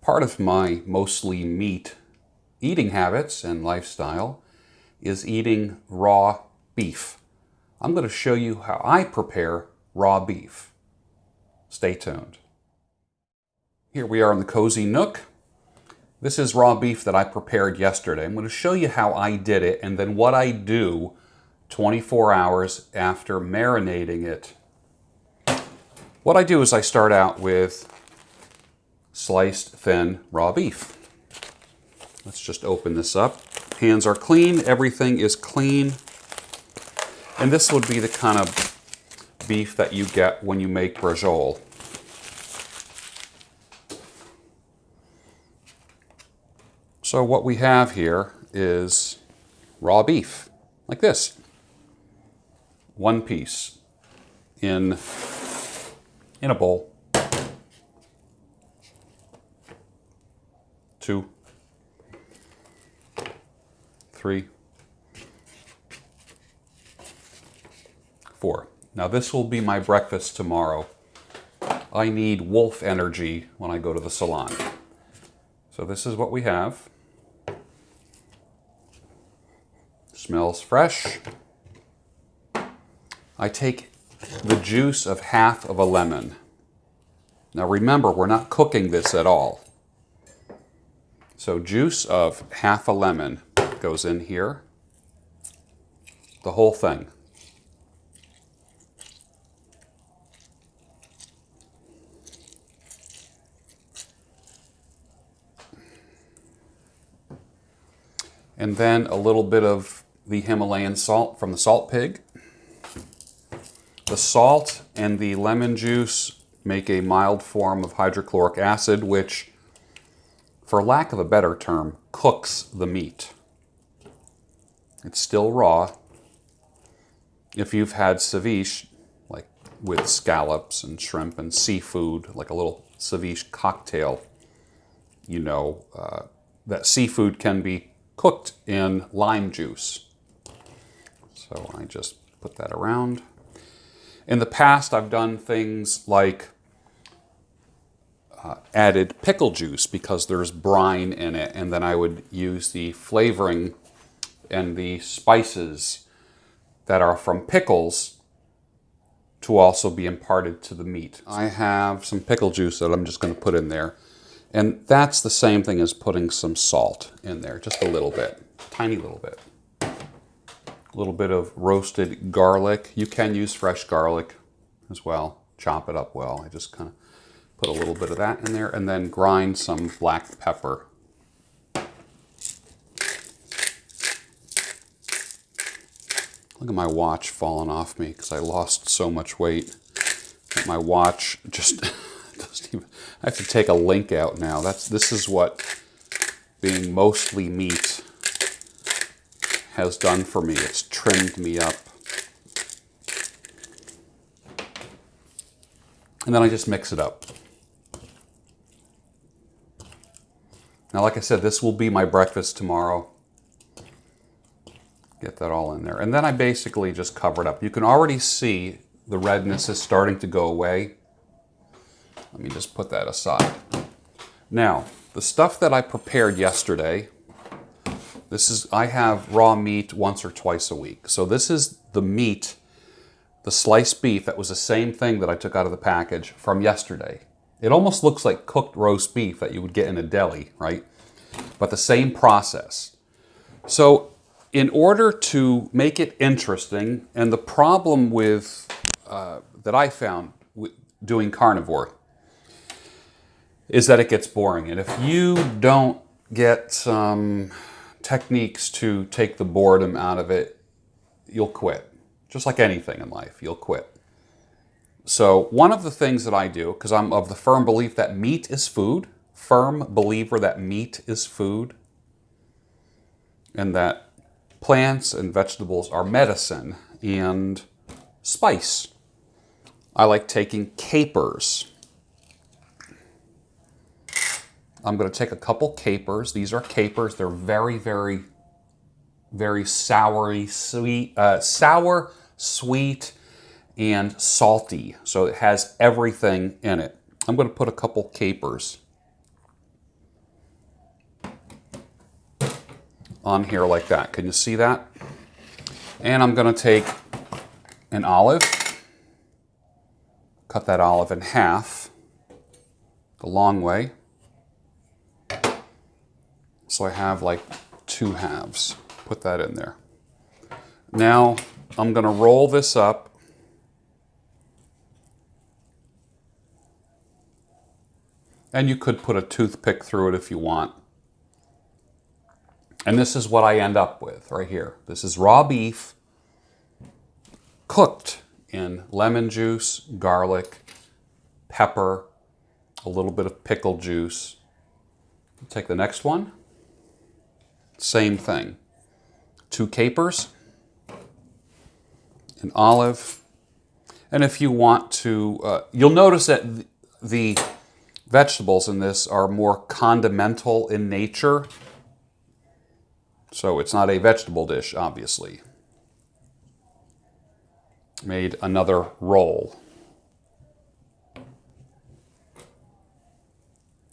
Part of my mostly meat eating habits and lifestyle is eating raw beef. I'm going to show you how I prepare raw beef. Stay tuned. Here we are in the cozy nook. This is raw beef that I prepared yesterday. I'm going to show you how I did it and then what I do 24 hours after marinating it. What I do is I start out with sliced thin raw beef. Let's just open this up. Hands are clean, everything is clean. And this would be the kind of beef that you get when you make brajol. So what we have here is raw beef, like this. One piece in a bowl. 2, 3, 4. Now this will be my breakfast tomorrow. I need wolf energy when I go to the salon. So this is what we have. Smells fresh. I take the juice of half of a lemon. Now remember, we're not cooking this at all. So juice of half a lemon goes in here. The whole thing. And then a little bit of the Himalayan salt from the salt pig. The salt and the lemon juice make a mild form of hydrochloric acid, which, for lack of a better term, cooks the meat. It's still raw. If you've had ceviche, like with scallops and shrimp and seafood, like a little ceviche cocktail, you know that seafood can be cooked in lime juice. So I just put that around. In the past, I've done things like added pickle juice because there's brine in it, and then I would use the flavoring and the spices that are from pickles to also be imparted to the meat. I have some pickle juice that I'm just going to put in there, and that's the same thing as putting some salt in there, just a little bit, tiny little bit. A little bit of roasted garlic. You can use fresh garlic as well. Chop it up well. I just kind of put a little bit of that in there and then grind some black pepper. Look at my watch falling off me because I lost so much weight. My watch just doesn't even... I have to take a link out now. This is what being mostly meat has done for me. It's trimmed me up. And then I just mix it up. Now, like I said, this will be my breakfast tomorrow. Get that all in there. And then I basically just cover it up. You can already see the redness is starting to go away. Let me just put that aside. Now, the stuff that I prepared yesterday, I have raw meat once or twice a week. So this is the meat, the sliced beef, that was the same thing that I took out of the package from yesterday. It almost looks like cooked roast beef that you would get in a deli, right? But the same process. So in order to make it interesting, and the problem with that I found with doing carnivore is that it gets boring. And if you don't get some techniques to take the boredom out of it, you'll quit. Just like anything in life, you'll quit. So one of the things that I do, because I'm of the firm belief that meat is food, firm believer that meat is food, and that plants and vegetables are medicine and spice. I like taking capers. I'm going to take a couple capers. These are capers. They're very, very, very soury, sweet, sour, sweet, and salty. So it has everything in it. I'm going to put a couple capers on here like that. Can you see that? And I'm going to take an olive, cut that olive in half, the long way. So I have like 2 halves. Put that in there. Now I'm going to roll this up. And you could put a toothpick through it if you want. And this is what I end up with right here. This is raw beef cooked in lemon juice, garlic, pepper, a little bit of pickle juice. Take the next one. Same thing. 2 capers, an olive, and if you want to, you'll notice that the vegetables in this are more condimental in nature. So it's not a vegetable dish, obviously. Made another roll.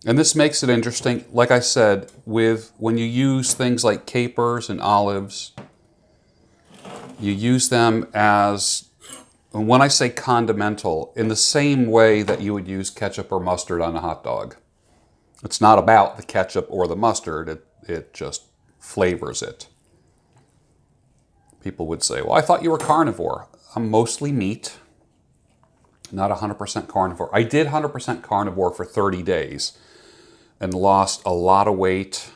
And this makes it interesting, like I said, when you use things like capers and olives, you use them as, and when I say condimental, in the same way that you would use ketchup or mustard on a hot dog. It's not about the ketchup or the mustard, it just flavors it. People would say, well, I thought you were carnivore. I'm mostly meat, not 100% carnivore. I did 100% carnivore for 30 days and lost a lot of weight.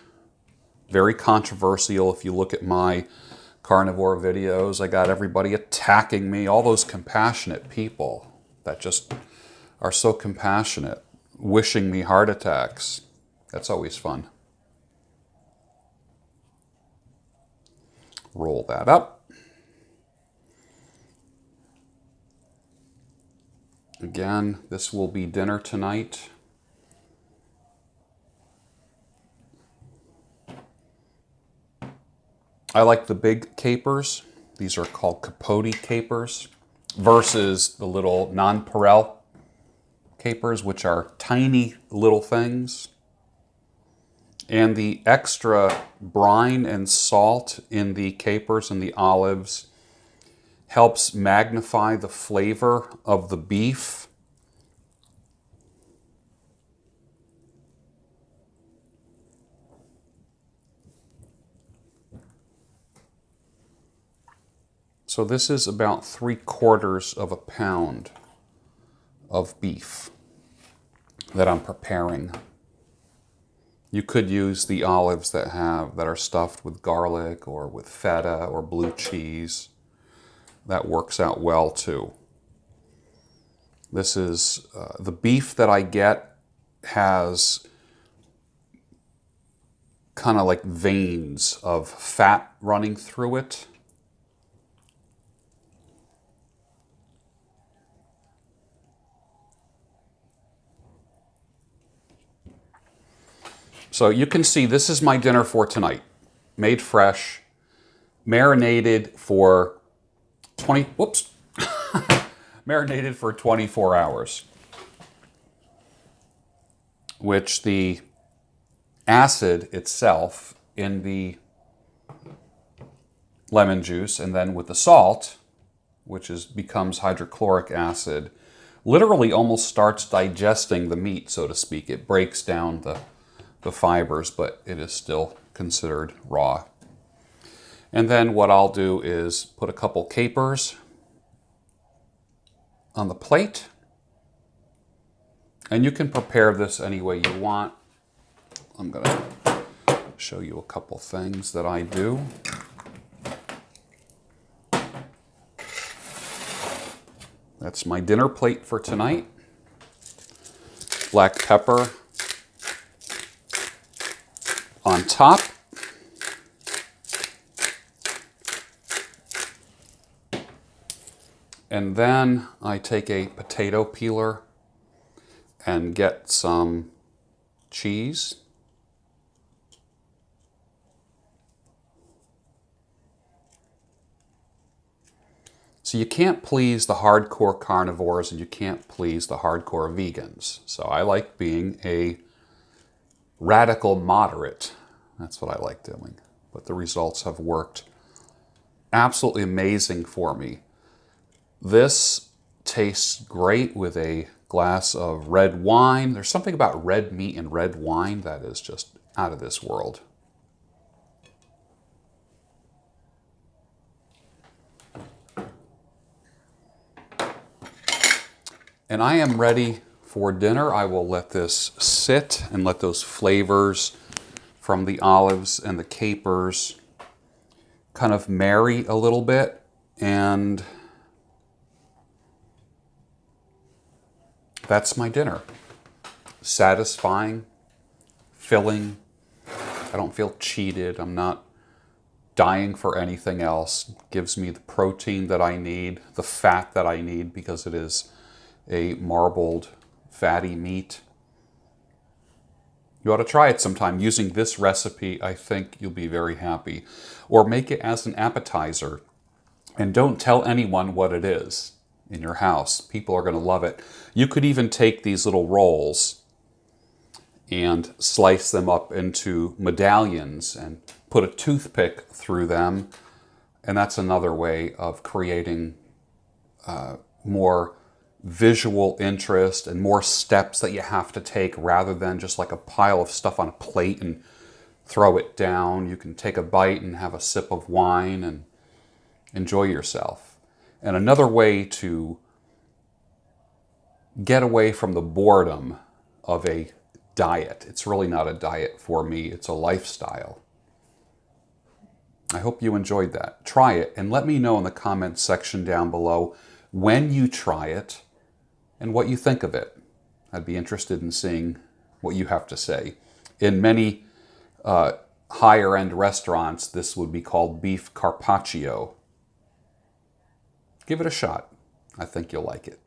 Very controversial if you look at my carnivore videos. I got everybody attacking me, all those compassionate people that just are so compassionate, wishing me heart attacks. That's always fun. Roll that up. Again, this will be dinner tonight. I like the big capers. These are called capote capers versus the little nonpareil capers, which are tiny little things. And the extra brine and salt in the capers and the olives helps magnify the flavor of the beef. So this is about 3/4 of a pound of beef that I'm preparing. You could use the olives that are stuffed with garlic or with feta or blue cheese. That works out well too. This is the beef that I get has kind of like veins of fat running through it. So you can see this is my dinner for tonight. Made fresh, marinated for 24 hours. Which the acid itself in the lemon juice and then with the salt, which becomes hydrochloric acid, literally almost starts digesting the meat, so to speak. It breaks down the fibers, but it is still considered raw. And then what I'll do is put a couple capers on the plate. And you can prepare this any way you want. I'm going to show you a couple things that I do. That's my dinner plate for tonight. Black pepper on top. And then I take a potato peeler and get some cheese. So you can't please the hardcore carnivores and you can't please the hardcore vegans. So I like being a radical moderate. That's what I like doing. but the results have worked absolutely amazing for me. This tastes great with a glass of red wine. There's something about red meat and red wine that is just out of this world. And I am ready for dinner. I will let this sit and let those flavors from the olives and the capers kind of marry a little bit, and that's my dinner. Satisfying, filling. I don't feel cheated. I'm not dying for anything else. It gives me the protein that I need, the fat that I need, because it is a marbled, fatty meat. You ought to try it sometime. Using this recipe, I think you'll be very happy. Or make it as an appetizer. And don't tell anyone what it is in your house. People are going to love it. You could even take these little rolls and slice them up into medallions and put a toothpick through them. And that's another way of creating more visual interest and more steps that you have to take, rather than just like a pile of stuff on a plate and throw it down. You can take a bite and have a sip of wine and enjoy yourself. And another way to get away from the boredom of a diet. It's really not a diet for me, it's a lifestyle. I hope you enjoyed that. Try it and let me know in the comments section down below when you try it and what you think of it. I'd be interested in seeing what you have to say. In many higher end restaurants, this would be called beef carpaccio. Give it a shot. I think you'll like it.